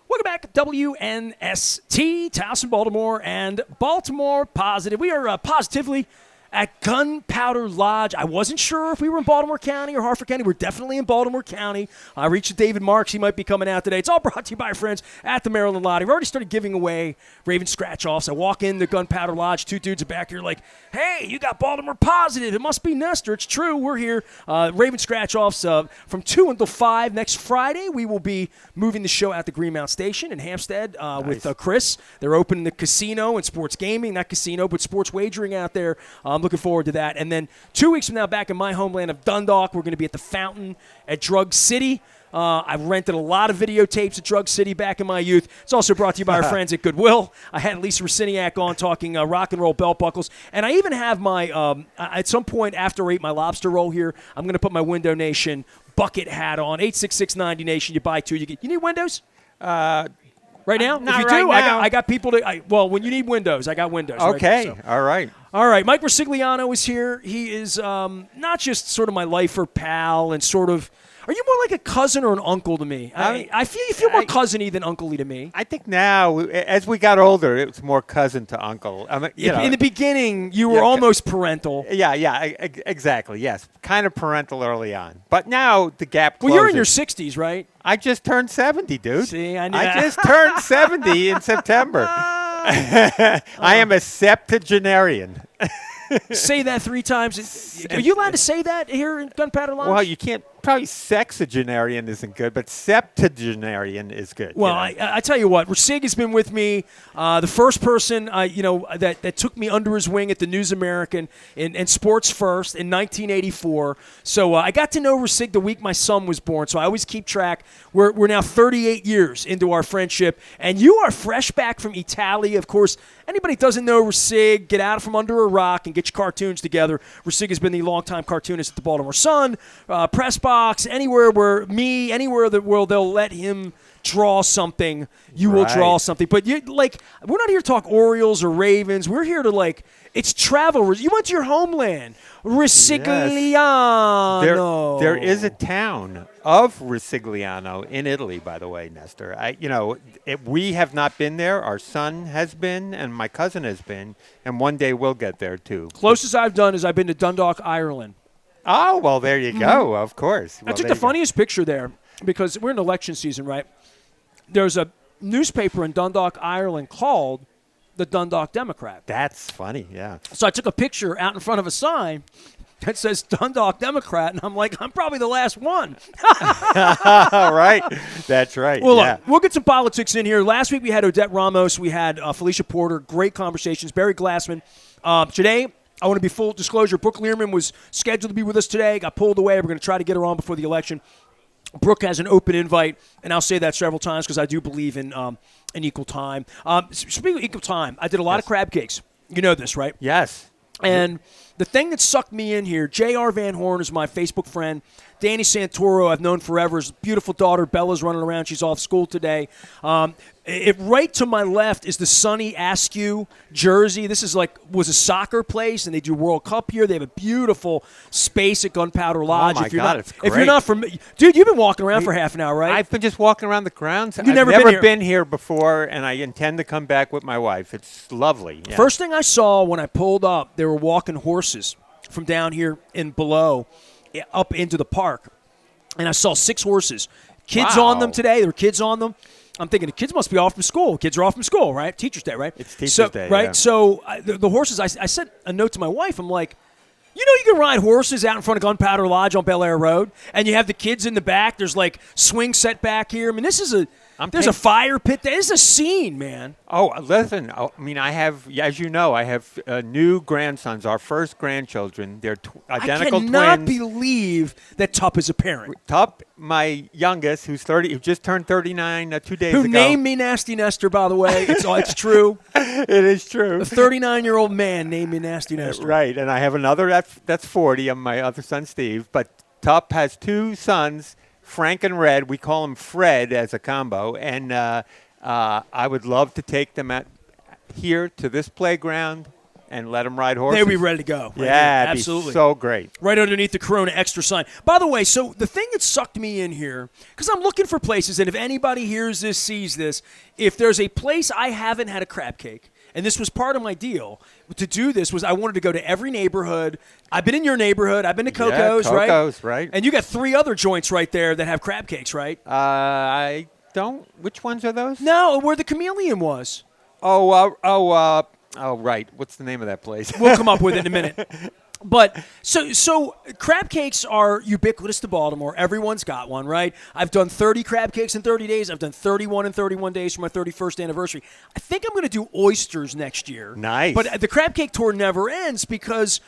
Welcome back to WNST, Towson, Baltimore, and Baltimore Positive. We are positively at Gunpowder Lodge. I wasn't sure if we were in Baltimore County or Harford County. We're definitely in Baltimore County. I reached David Marks. He might be coming out today. It's all brought to you by our friends at the Maryland Lottery. We've already started giving away Raven scratch-offs. I walk in the Gunpowder Lodge. Two dudes are back here like, hey, you got Baltimore Positive. It must be Nestor. It's true. We're here. Raven scratch-offs from 2 until 5 next Friday. We will be moving the show out to Greenmount Station in Hampstead with Chris. They're opening the casino and sports gaming. Not casino, but sports wagering out there. I'm looking forward to that. And then 2 weeks from now, back in my homeland of Dundalk, we're going to be at the Fountain at Drug City. I've rented a lot of videotapes at Drug City back in my youth. It's also brought to you by our friends at Goodwill. I had Lisa Ricigliano on talking rock and roll belt buckles. And I even have my, at some point after I eat my lobster roll here, I'm going to put my Window Nation bucket hat on. 866-90 Nation. You buy two. You need windows? Right now? Not if you right do, now. I got people to. When you need windows, I got windows. Okay. Right there, All right. All right. Mike Ricigliano is here. He is not just sort of my lifer pal and sort of. Are you more like a cousin or an uncle to me? I feel you feel more cousin-y than uncle-y to me. I think now, as we got older, it was more cousin to uncle. In the beginning, you were almost parental. Yeah, exactly. Yes, kind of parental early on, but now the gap closes. Well, you're in your 60s, right? I just turned 70, dude. See, I just turned 70 in September. I am a septuagenarian. Say that 3 times. Are you allowed to say that here in Gunpowder Lodge? Well, you can't. Probably sexagenarian isn't good, but septuagenarian is good. Well, I tell you what, Risig has been with me. The first person, that took me under his wing at the News American in Sports First in 1984. So I got to know Risig the week my son was born. So I always keep track. We're now 38 years into our friendship, and you are fresh back from Italy. Of course, anybody that doesn't know Risig, get out from under a rock and get your cartoons together. Risig has been the longtime cartoonist at the Baltimore Sun, Press Box, anywhere in the world they'll let him draw something, you will draw something. But we're not here to talk Orioles or Ravens. We're here to it's travel. You went to your homeland, Ricigliano. Yes. There is a town of Ricigliano in Italy, by the way, Nestor. We have not been there. Our son has been, and my cousin has been, and one day we'll get there too. Closest I've done is I've been to Dundalk, Ireland. Oh, well, there you go, of course. I took the funniest picture there because we're in election season, right? There's a newspaper in Dundalk, Ireland called the Dundalk Democrat. That's funny, yeah. So I took a picture out in front of a sign that says Dundalk Democrat, and I'm like, I'm probably the last one. Right. That's right. Well, look, we'll get some politics in here. Last week we had Odette Ramos. We had Felicia Porter. Great conversations. Barry Glassman. Today, I want to be full disclosure. Brooke Learman was scheduled to be with us today. Got pulled away. We're going to try to get her on before the election. Brooke has an open invite, and I'll say that several times because I do believe in equal time. Speaking of equal time, I did a lot of crab cakes. You know this, right? Yes. And the thing that sucked me in here, J.R. Van Horn is my Facebook friend. Danny Santoro, I've known forever. His beautiful daughter, Bella's running around. She's off school today. Right to my left is the Sonny Askew jersey. This was a soccer place, and they do World Cup here. They have a beautiful space at Gunpowder Lodge. Oh, my God, it's great. If you're not from – dude, you've been walking around for half an hour, right? I've been just walking around the grounds. I've never been here before, and I intend to come back with my wife. It's lovely. Yeah. First thing I saw when I pulled up, they were walking horses from down here in below up into the park, and I saw 6 horses. Kids on them today. There were kids on them. I'm thinking the kids must be off from school. Kids are off from school, right? Teacher's Day, right? It's Teacher's Day, right? Yeah. So the horses, I sent a note to my wife. I'm like, you can ride horses out in front of Gunpowder Lodge on Bel Air Road, and you have the kids in the back. There's swing set back here. I mean, this is there's a fire pit there. This is a scene, man. Oh, listen. I have, as you know, I have new grandsons, our first grandchildren. They're identical twins. I cannot believe that Tup is a parent. Tup, my youngest, who just turned 39 2 days ago. Who named me Nasty Nestor, by the way. It's true. It is true. A 39-year-old man named me Nasty Nestor. Right, and I have another that's 40. I'm my other son, Steve. But Tup has 2 sons, Frank and Red. We call him Fred as a combo. And I would love to take them here to this playground and let them ride horses. They'd be ready to go. Right yeah, here. Absolutely. Be so great. Right underneath the Corona Extra sign. By the way, so the thing that sucked me in here, because I'm looking for places, and if anybody hears this, sees this, if there's a place I haven't had a crab cake, and this was part of my deal to do this, was I wanted to go to every neighborhood. I've been in your neighborhood. I've been to Coco's, yeah, Coco's, right? And you got 3 other joints right there that have crab cakes, right? I don't. Which ones are those? No, where the Chameleon was. Oh, right. What's the name of that place? We'll come up with it in a minute. But so crab cakes are ubiquitous to Baltimore. Everyone's got one, right? I've done 30 crab cakes in 30 days. I've done 31 in 31 days for my 31st anniversary. I think I'm going to do oysters next year. Nice. But the crab cake tour never ends because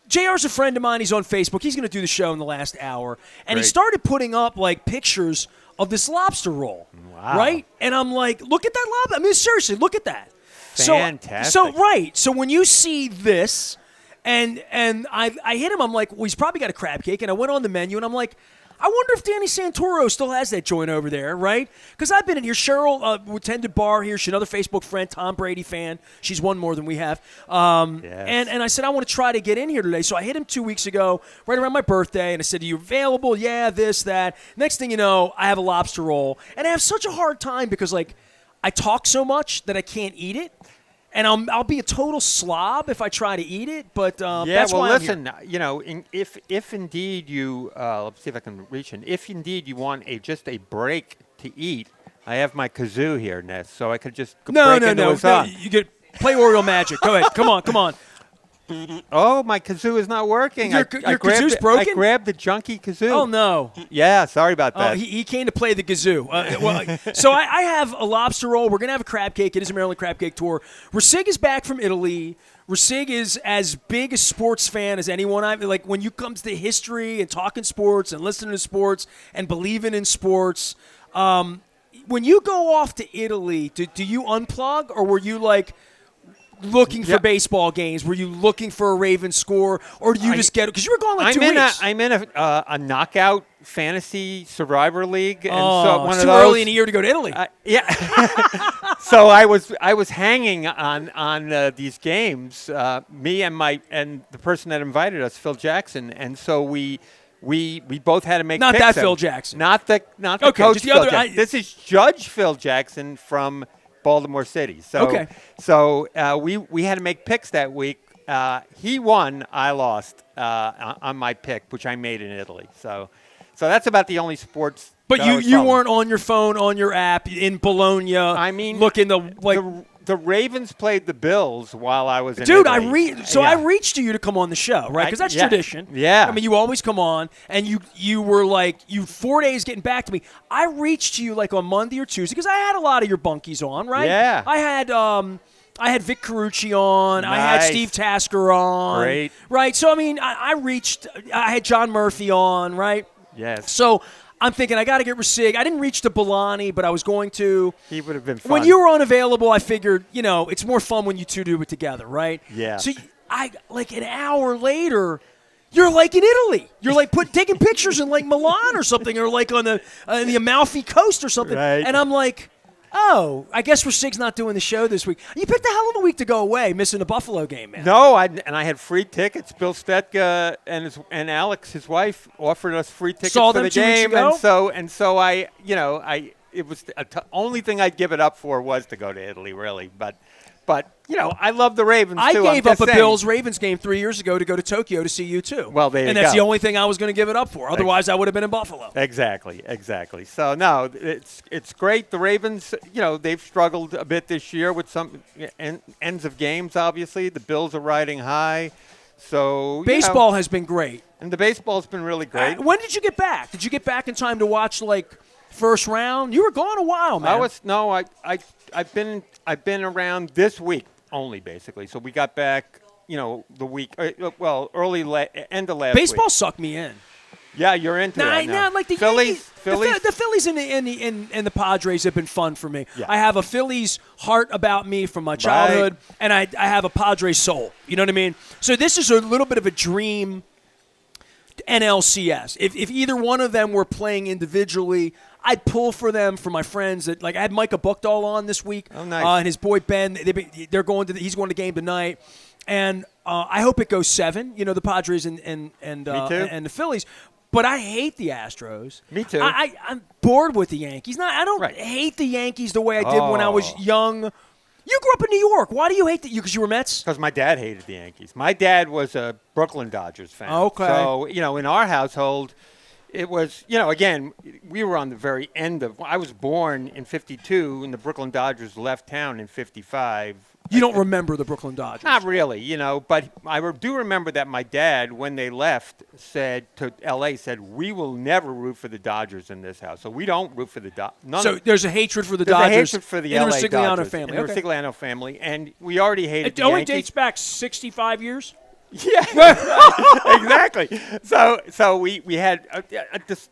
JR's a friend of mine. He's on Facebook. He's going to do the show in the last hour. And he started putting up, like, pictures of this lobster roll. Wow. Right? And I'm like, look at that lobster. I mean, seriously, look at that. Fantastic. So when you see this, and I hit him, I'm like, well, he's probably got a crab cake. And I went on the menu, and I'm like, I wonder if Danny Santoro still has that joint over there, right? Because I've been in here. Cheryl attended bar here. She's another Facebook friend, Tom Brady fan. She's one more than we have. Yes. And I said, I want to try to get in here today. So I hit him 2 weeks ago, right around my birthday, and I said, are you available? Yeah, this, that. Next thing you know, I have a lobster roll. And I have such a hard time because, like, I talk so much that I can't eat it. And I'll be a total slob if I try to eat it, but that's why I'm here. You know, if indeed you let's see if I can reach it. If indeed you want just a break to eat, I have my kazoo here, Ness, so I could just break into a song. You get play Oriole Magic. Go ahead, come on. Oh, my kazoo is not working. Your kazoo's broken? I grabbed the junky kazoo. Oh no. Yeah, sorry about that. Oh, he came to play the kazoo. So I have a lobster roll. We're gonna have a crab cake. It is a Maryland crab cake tour. Risig is back from Italy. Risig is as big a sports fan as anyone. Like when you comes to history and talking sports and listening to sports and believing in sports. When you go off to Italy, do you unplug, or were you like looking for baseball games? Were you looking for a Ravens score, or do you just get it? Because you were gone like 2 weeks. I'm in a knockout fantasy survivor league, and so one it's of too those, early in the year to go to Italy. Yeah. So I was hanging on these games. Me and the person that invited us, Phil Jackson, and so we both had to make not picks. that Phil Jackson. Not the okay, coach just the Phil other. Jackson. This is Judge Phil Jackson from Baltimore City. So, we had to make picks that week. He won. I lost on my pick, which I made in Italy. So that's about the only sports. But you weren't on your phone, on your app in Bologna. I mean, looking the Ravens played the Bills while I was in Dude, Italy. I reached to you to come on the show, right? Because that's tradition. Yeah. I mean, you always come on, and you were like, 4 days getting back to me. I reached to you like on Monday or Tuesday because I had a lot of your bunkies on, right? Yeah. I had Vic Carucci on. Nice. I had Steve Tasker on. Great. Right? So, I mean, I reached. I had John Murphy on, right? Yes. So I'm thinking I got to get Risig. I didn't reach to Bolani, but I was going to. He would have been fun. When you were unavailable, I figured, it's more fun when you two do it together, right? Yeah. So like an hour later, you're like in Italy. You're like taking pictures in like Milan or something, or like on the Amalfi Coast or something. Right. And I'm like, oh, I guess Risig's not doing the show this week. You picked a hell of a week to go away, missing the Buffalo game, man. No, I had free tickets. Bill Stetka and Alex, his wife, offered us free tickets Saw for them the 2 weeks game, ago? and so I it was the only thing I'd give it up for was to go to Italy, really. But I love the Ravens too. I gave up a Bills-Ravens game 3 years ago to go to Tokyo to see you too. Well, there you go. And that's the only thing I was going to give it up for. Otherwise, I would have been in Buffalo. Exactly. So, no, it's great. The Ravens, they've struggled a bit this year with some ends of games, obviously. The Bills are riding high. So baseball has been great. And the baseball's been really great. When did you get back? Did you get back in time to watch, like, first round? You were gone a while, man. I've been around this week only, basically. So we got back, the week, end of last week. Baseball sucked me in. Yeah, you're into that now. Like the Phillies. The Phillies and the Padres have been fun for me. Yeah. I have a Phillies heart about me from my childhood, and I have a Padres soul. You know what I mean? So this is a little bit of a dream NLCS. If either one of them were playing individually, I'd pull for them for my friends. I had Micah Buchdahl on this week. Oh, nice. And his boy Ben. He's going to the game tonight. and I hope it goes 7. You know, the Padres and the Phillies. But I hate the Astros. Me too. I'm bored with the Yankees. I don't hate the Yankees the way I did when I was young. You grew up in New York. Why do you hate because you were Mets? Because my dad hated the Yankees. My dad was a Brooklyn Dodgers fan. Okay. So, in our household, it was, again, we were on the very end of – I was born in 52, and the Brooklyn Dodgers left town in 55. You don't remember the Brooklyn Dodgers? Not really, but I do remember that my dad, when they left, said to L.A., we will never root for the Dodgers in this house. So we don't root for the Dodgers. So there's a hatred for the Dodgers. There's a hatred for the in L.A. the Ricigliano family. In the Ricigliano family. And we already hated the Yankees. It only Yankees. dates back 65 years? Yeah, exactly. So we had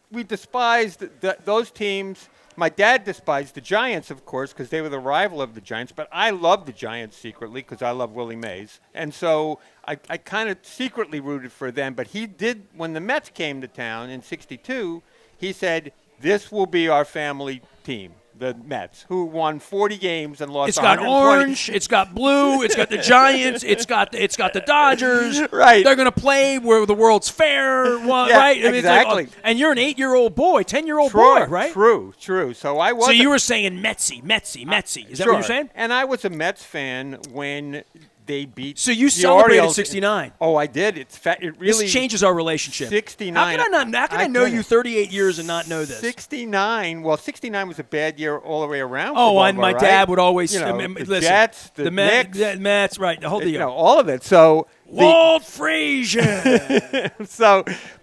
we despised those teams. My dad despised the Giants, of course, because they were the rival of the Giants. But I loved the Giants secretly because I love Willie Mays, and so I kind of secretly rooted for them. But he did when the Mets came to town in '62. He said, "This will be our family team." The Mets, who won 40 games and lost. It's got orange, it's got blue, it's got the Giants, it's got the Dodgers. Right. They're going to play where the World's Fair, right? I mean, exactly. And you're an 8-year-old boy, 10-year-old boy, right? True. So I was. So you were saying Metsy. Is that what you're saying? And I was a Mets fan when they beat. So you the celebrated Orioles. 69. Oh, I did. It really this changes our relationship. 69. How can I know you 38 years and not know this? 69. Well, 69 was a bad year all the way around. Oh, and my dad would always the listen, Jets, the Mets, Knicks, Mets, right? The whole deal. All of it. So Walt Frazier.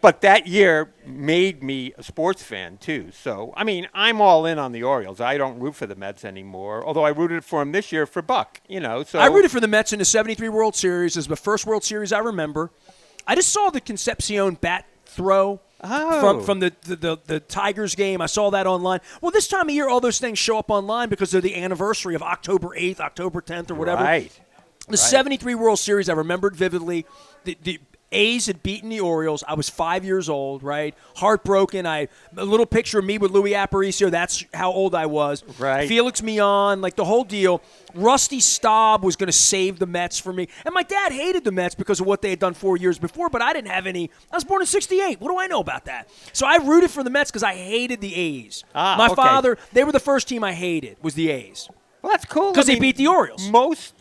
But that year made me a sports fan too. So I mean, I'm all in on the Orioles. I don't root for the Mets anymore. Although I rooted for them this year for Buck. So I rooted for the Mets in the '73 World Series. It was the first World Series I remember. I just saw the Concepcion bat throw. From the Tigers game. I saw that online. Well, this time of year, all those things show up online because they're the anniversary of October 8th, October 10th, or whatever. Right. The 73 World Series, I remembered vividly. The A's had beaten the Orioles. I was 5 years old, right? Heartbroken. A little picture of me with Louis Aparicio. That's how old I was. Right. Felix Millan, like the whole deal. Rusty Staub was going to save the Mets for me. And my dad hated the Mets because of what they had done 4 years before, but I didn't have any. I was born in 68. What do I know about that? So I rooted for the Mets because I hated the A's. My father, they were the first team I hated, was the A's. Well, that's cool. Because they beat the Orioles. Most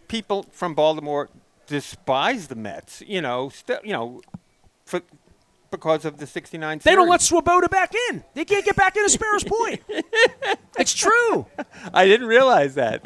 people from Baltimore despise the Mets, because of the 69 series. They don't let Swoboda back in. They can't get back into Sparrows Point. It's true. I didn't realize that.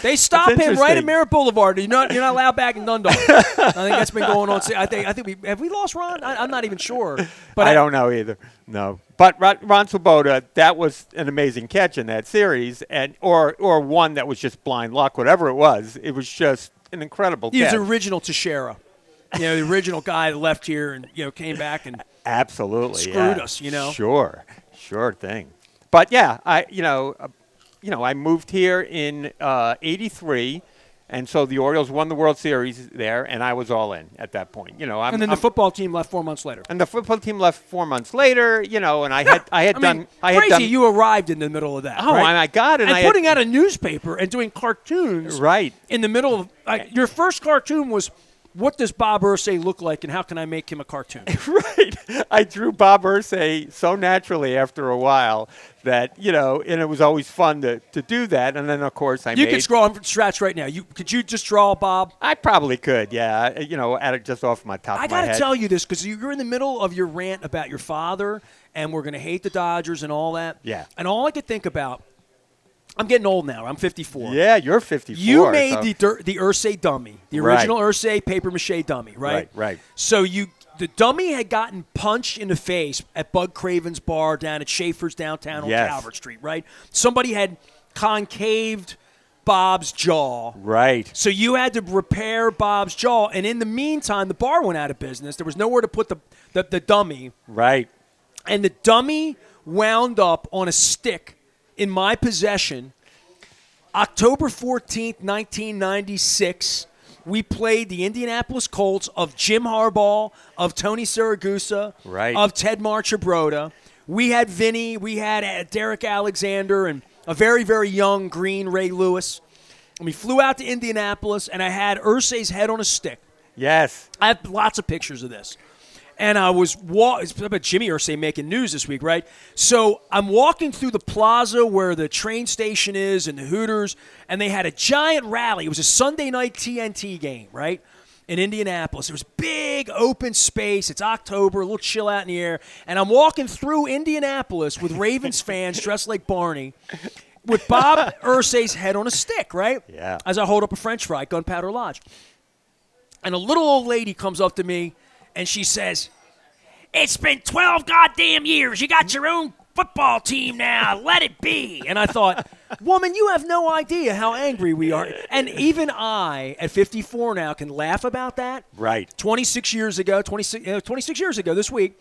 They stop him right at Merritt Boulevard. You're not allowed back in Dundalk. I think that's been going on. I think have we lost Ron? I'm not even sure. But I don't know either. No. But Ron Swoboda, that was an amazing catch in that series, or one that was just blind luck, whatever it was. It was just an incredible catch. He was the original Teixeira. The original guy that left here and came back and absolutely screwed us. Sure thing. But yeah, I moved here in '83, and so the Orioles won the World Series there, and I was all in at that point. And then the football team left 4 months later. And the football team left 4 months later. And I had done. Crazy, you arrived in the middle of that. Oh, right? I got it. And putting out a newspaper and doing cartoons. Right. In the middle of your first cartoon was. What does Bob Irsay look like, and how can I make him a cartoon? Right. I drew Bob Irsay so naturally after a while that, and it was always fun to do that. And then, of course, You could scroll from scratch right now. Could you just draw Bob? I probably could, yeah. At it just off my top of my head. I got to tell you this because you're in the middle of your rant about your father, and we're going to hate the Dodgers and all that. Yeah. And all I could think about, I'm getting old now. I'm 54. Yeah, you're 54. You made the Irsay dummy, the original Irsay papier-mâché dummy, right? Right. So the dummy had gotten punched in the face at Bud Craven's bar down at Schaefer's downtown on Calvert Street, right? Somebody had concaved Bob's jaw. Right. So you had to repair Bob's jaw, and in the meantime, the bar went out of business. There was nowhere to put the dummy. Right. And the dummy wound up on a stick in my possession. October 14th, 1996, we played the Indianapolis Colts of Jim Harbaugh, of Tony Siragusa, of Ted Marchibroda. We had Vinny, we had Derek Alexander, and a very, very young green Ray Lewis. And we flew out to Indianapolis, and I had Irsay's head on a stick. Yes. I have lots of pictures of this. And I was it's about Jimmy Irsay making news this week, right? So I'm walking through the plaza where the train station is and the Hooters, and they had a giant rally. It was a Sunday night TNT game, right, in Indianapolis. There was big open space. It's October, a little chill out in the air. And I'm walking through Indianapolis with Ravens fans dressed like Barney with Bob Irsay's head on a stick, right? Yeah. As I hold up a French fry at Gunpowder Lodge. And a little old lady comes up to me, and she says, "It's been 12 goddamn years. You got your own football team now. Let it be." And I thought, woman, you have no idea how angry we are. And even I, at 54 now, can laugh about that. Right. 26 years ago this week.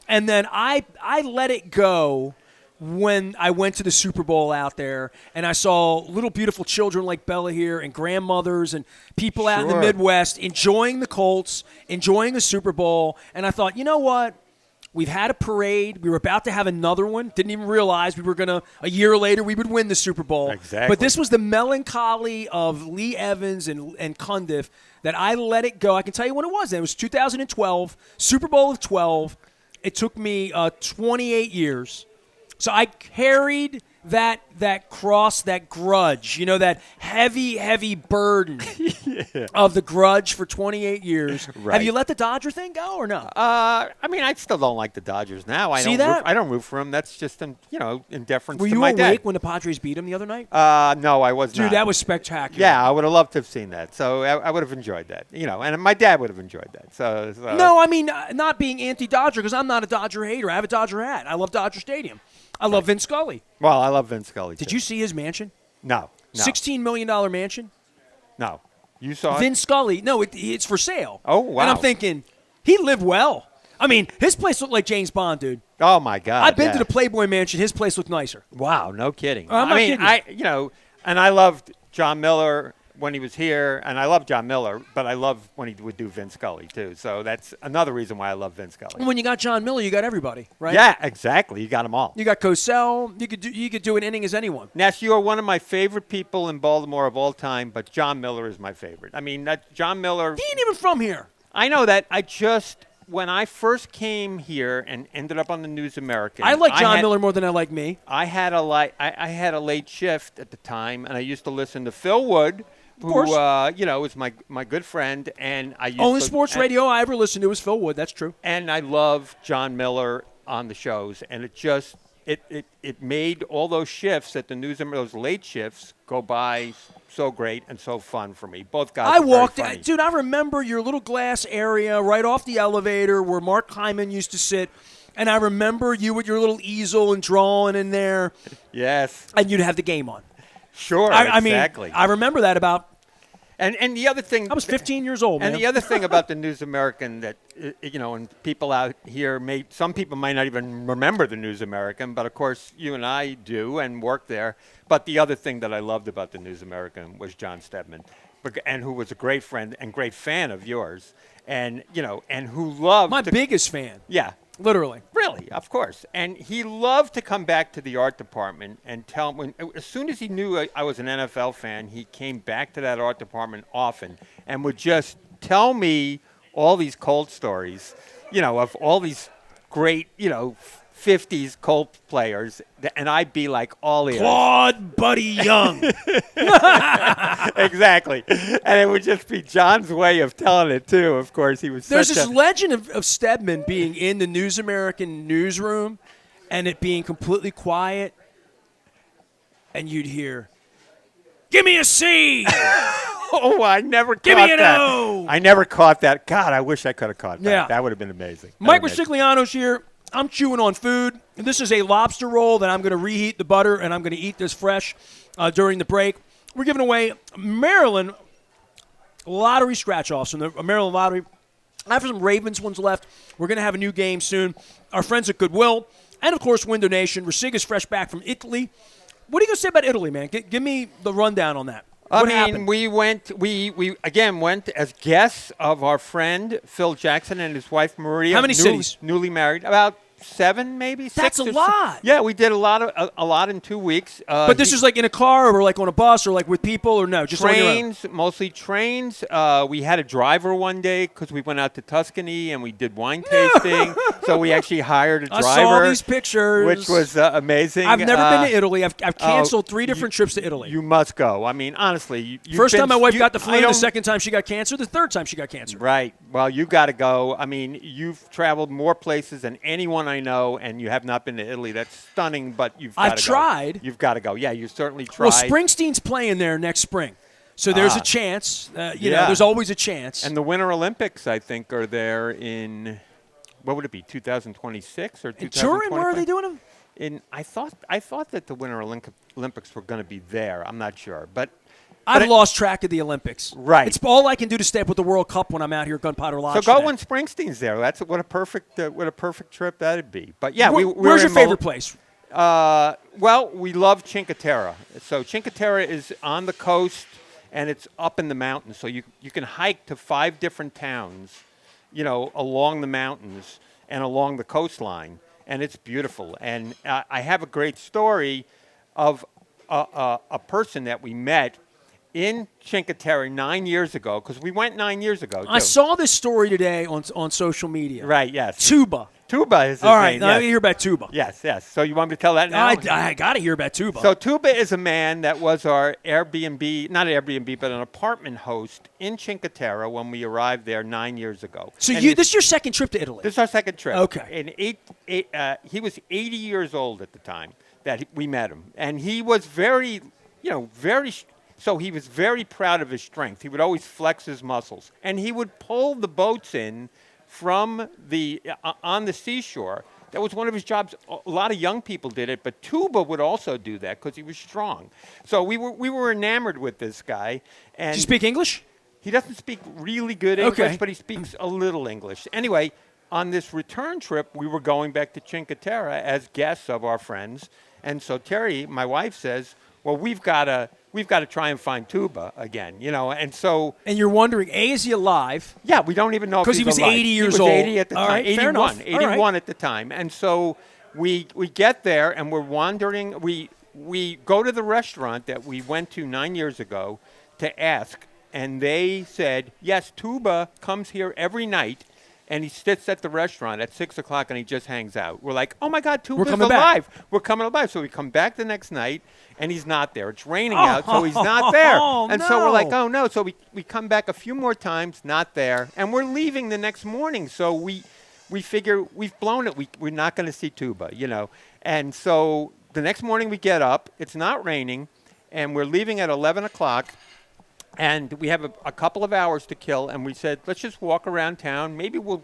And then I let it go when I went to the Super Bowl out there, and I saw little beautiful children like Bella here and grandmothers and people out in the Midwest enjoying the Colts, enjoying the Super Bowl. And I thought, you know what? We've had a parade. We were about to have another one. Didn't even realize we were going to, a year later, we would win the Super Bowl. Exactly. But this was the melancholy of Lee Evans and Cundiff that I let it go. I can tell you when it was. It was 2012, Super Bowl of 12. It took me 28 years. So I carried that cross, that grudge, that heavy, heavy burden of the grudge for 28 years. Right. Have you let the Dodger thing go or no? I mean, I still don't like the Dodgers now. I don't root for them. That's just, in deference Were to you my dad. awake when the Padres beat them the other night? No, I was not. Dude, that was spectacular. Yeah, I would have loved to have seen that. So I would have enjoyed that. And my dad would have enjoyed that. So No, I mean, not being anti-Dodger, because I'm not a Dodger hater. I have a Dodger hat. I love Dodger Stadium. I love Vince Scully. Well, I love Vince Scully, too. Did you see his mansion? No. $16 million mansion? No. You saw it? Vince Scully. No, it's for sale. Oh, wow. And I'm thinking, he lived well. I mean, his place looked like James Bond, dude. Oh, my God. I've been to the Playboy Mansion. His place looked nicer. Wow, no kidding. I'm not kidding. And I loved John Miller when he was here, and I love John Miller, but I love when he would do Vince Scully, too. So that's another reason why I love Vince Scully. When you got John Miller, you got everybody, right? Yeah, exactly. You got them all. You got Cosell. You could do an inning as anyone. Ness, you are one of my favorite people in Baltimore of all time, but John Miller is my favorite. I mean, John Miller. He ain't even from here. I know that. When I first came here and ended up on the News American. I like John Miller more than I like me. I had a late shift at the time, and I used to listen to Phil Wood, who was my good friend, and I used only sports radio I ever listened to was Phil Wood. That's true. And I love John Miller on the shows, and it made all those shifts at the news, those late shifts, go by so great and so fun for me. Both guys. Dude. I remember your little glass area right off the elevator where Mark Hyman used to sit. And I remember you with your little easel and drawing in there. Yes. And you'd have the game on. Sure, exactly. I mean, I remember that about. And the other thing, I was 15 years old, man. And the other thing about the News American that, and people out here some people might not even remember the News American, but of course you and I do and work there. But the other thing that I loved about the News American was John Stedman, and who was a great friend and great fan of yours, and who loved my biggest fan. Yeah. Literally. Really, of course. And he loved to come back to the art department and as soon as he knew I was an NFL fan, he came back to that art department often and would just tell me all these Colt stories, of all these great, 50s Colt players, and I'd be like all ears. Claude Buddy Young. Exactly. And it would just be John's way of telling it, too. Of course, he was There's this legend of Stedman being in the News American newsroom and it being completely quiet, and you'd hear, "Give me a C." Oh, I never caught that. Give me an O. I never caught that. God, I wish I could have caught that. Yeah. That would have been amazing. Mike Ricigliano's here. I'm chewing on food. This is a lobster roll that I'm going to reheat the butter, and I'm going to eat this fresh during the break. We're giving away Maryland lottery scratch-offs from the Maryland lottery. I have some Ravens ones left. We're going to have a new game soon. Our friends at Goodwill, and, of course, Window Nation. Ricigliano's fresh back from Italy. What are you going to say about Italy, man? Give me the rundown on that. What happened? We again went as guests of our friend Phil Jackson and his wife Maria. How many cities? Newly married. About 7, maybe. That's 6 a or lot. Yeah, we did a lot in 2 weeks. But this is like in a car or like on a bus or like with people or no? Just trains, mostly trains. We had a driver one day because we went out to Tuscany and we did wine tasting. So we actually hired a driver. I saw these pictures. Which was amazing. I've never been to Italy. I've canceled 3 different trips to Italy. You must go. I mean, honestly. First time my wife got the flu, the second time she got cancer, the third time she got cancer. Right. Well, you got to go. I mean, you've traveled more places than anyone I know, and you have not been to Italy. That's stunning, but I've tried. You've got to go. Yeah, you certainly tried. Well, Springsteen's playing there next spring. So there's a chance. You know, there's always a chance. And the Winter Olympics, I think, are there in, what would it be, 2026 or 2025? Turin, where are they doing them? I thought that the Winter Olympics were going to be there. I'm not sure, but I've lost track of the Olympics. Right. It's all I can do to stay up with the World Cup when I'm out here at Gunpowder Lodge. So go when Springsteen's there. That's what a perfect trip that'd be. But yeah, where's your favorite place? Well, we love Cinque Terre. So Cinque Terre is on the coast and it's up in the mountains. So you can hike to 5 different towns, you know, along the mountains and along the coastline, and it's beautiful. And I have a great story of a person that we met in Cinque Terre 9 years ago, because we went 9 years ago, too. I saw this story today on social media. Right, yes. Tuba. Tuba is his All right, name, now yes. I hear about Tuba. Yes. So you want me to tell that now? I got to hear about Tuba. So Tuba is a man that was our Airbnb, not Airbnb, but an apartment host in Cinque Terre when we arrived there 9 years ago. So this is your second trip to Italy? This is our second trip. Okay. And he was 80 years old at the time that we met him. And he was very so he was very proud of his strength. He would always flex his muscles. And he would pull the boats in from on the seashore. That was one of his jobs. A lot of young people did it, but Tuba would also do that because he was strong. So we were enamored with this guy. And does he speak English? He doesn't speak really good English, but he speaks a little English. Anyway, on this return trip, we were going back to Cinque Terre as guests of our friends. And so Terry, my wife, says, well, we've got to try and find Tuba again, you know, and so. And you're wondering, is he alive? Yeah, we don't even know if he's alive. Because he was 80 years old. He was 80 at the time. Right, 81 at the time. And so we get there and we're wandering. We go to the restaurant that we went to 9 years ago to ask, and they said, yes, Tuba comes here every night. And he sits at the restaurant at 6 o'clock and he just hangs out. We're like, oh my God, Tuba's alive. We're coming alive. So we come back the next night and he's not there. It's raining out, so he's not there. And so we're like, oh no. So we come back a few more times, not there. And we're leaving the next morning. So we figure we've blown it. We're not going to see Tuba, you know. And so the next morning we get up. It's not raining. And we're leaving at 11 o'clock. And we have a couple of hours to kill, and we said, let's just walk around town. Maybe we'll,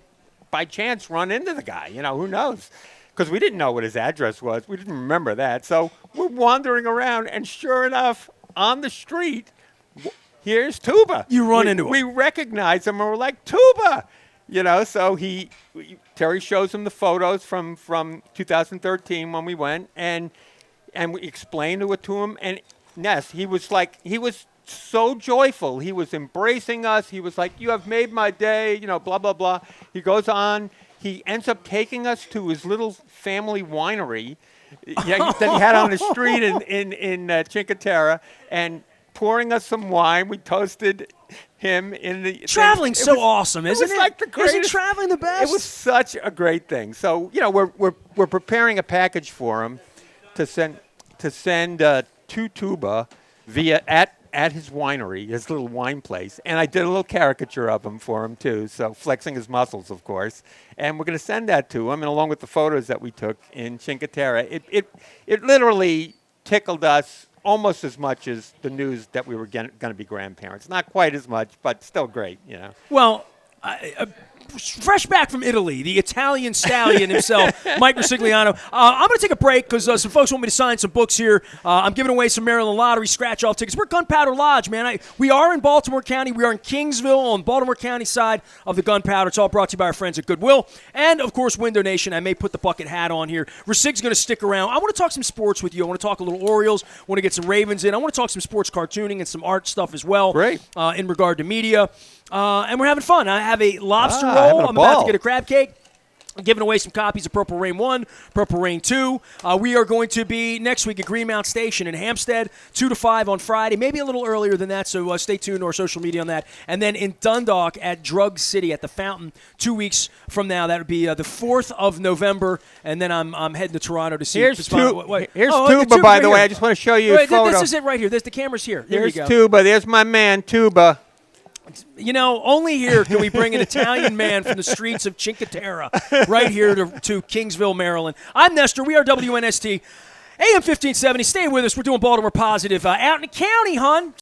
by chance, run into the guy. You know, who knows? Because we didn't know what his address was. We didn't remember that. So we're wandering around, and sure enough, on the street, here's Tuba. You run into him. We recognize him, and we're like, Tuba! You know, so Terry shows him the photos from 2013 when we went, and we explained it to him. And, yes, he was so joyful. He was embracing us. He was like, you have made my day, you know, blah, blah, blah. He goes on. He ends up taking us to his little family winery that he had on the street in Cinque Terre and pouring us some wine. We toasted him in the Traveling's so awesome, isn't it? It was like the greatest. Isn't traveling the best? It was such a great thing. So, you know, we're preparing a package for him to send to Tuba via at his winery, his little wine place. And I did a little caricature of him for him, too, so flexing his muscles, of course. And we're going to send that to him, and along with the photos that we took in Cinque Terre. It literally tickled us almost as much as the news that we were going to be grandparents. Not quite as much, but still great, you know. Well, fresh back from Italy, the Italian stallion himself, Mike Ricigliano. I'm going to take a break because some folks want me to sign some books here. I'm giving away some Maryland Lottery scratch-off tickets. We're Gunpowder Lodge, man. We are in Baltimore County. We are in Kingsville on Baltimore County side of the Gunpowder. It's all brought to you by our friends at Goodwill. And, of course, Window Nation. I may put the bucket hat on here. Ricig's going to stick around. I want to talk some sports with you. I want to talk a little Orioles. I want to get some Ravens in. I want to talk some sports cartooning and some art stuff as well. Great. In regard to media. And we're having fun. I have a lobster roll. I'm about to get a crab cake. giving away some copies of Purple Rain 1, Purple Rain 2. We are going to be next week at Greenmount Station in Hampstead, 2 to 5 on Friday, maybe a little earlier than that, so stay tuned to our social media on that. And then in Dundalk at Drug City at the Fountain 2 weeks from now. That would be the 4th of November, and then I'm heading to Toronto to see. Here's the Tuba, by the way. I just want to show you a photo. This is it right here. The camera's here. There Here's you go. Tuba. There's my man, Tuba. You know, only here can we bring an Italian man from the streets of Cinque Terre right here to Kingsville, Maryland. I'm Nestor. We are WNST. AM 1570. Stay with us. We're doing Baltimore Positive out in the county, hon.